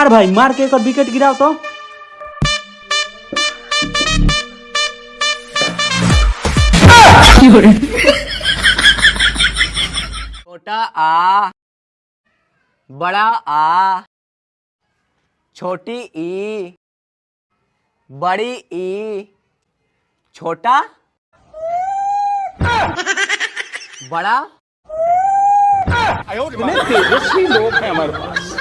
मार भाई, मार के एक विकेट गिराओ तो। छोटा आ, बड़ा आ, छोटी ई, बड़ी ई, छोटा बड़ा। इतने तेजस्वी लोग हैं हमारे पास।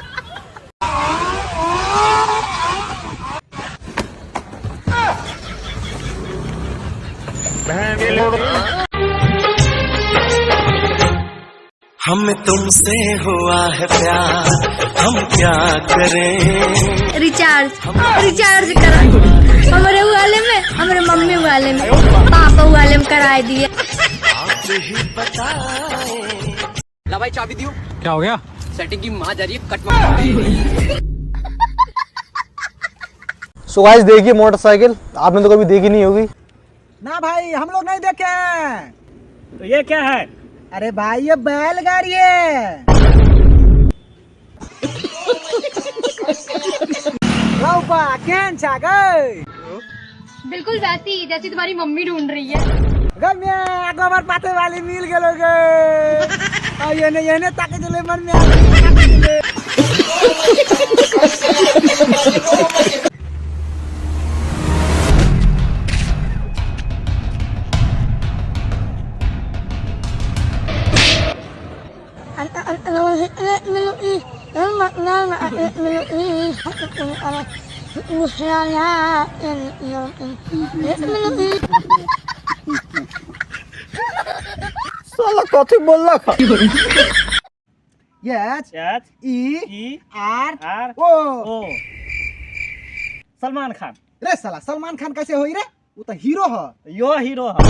हमें तुमसे हुआ है प्यार, हम क्या करें। रिचार्ज करा हमारे वाले में, हमारे मम्मी वाले में, पापा वाले में कराए दिए। आप ही बताएं। ला भाई चाबी दियो। क्या हो गया? सेटिंग की माँ जा रही है कटवा। सो गाइस देखिए मोटरसाइकिल, आपने तो कभी देखी नहीं होगी। ना भाई हम लोग नहीं देखे हैं। तो ये क्या है? अरे भाई ये बैलगाड़ी है। रौपा केहन छा गई? बिल्कुल वैसी जैसी तुम्हारी मम्मी ढूंढ रही है। गम्या गोबर पाते वाली मिल गेलोगे। और ये ने ताके चले मन में आ साला कथी बोलला खा। Yes yes E R R O. Salman Khan. रे साला सलमान खान कैसे होई रे? वो तो हीरो है। यो हीरो है।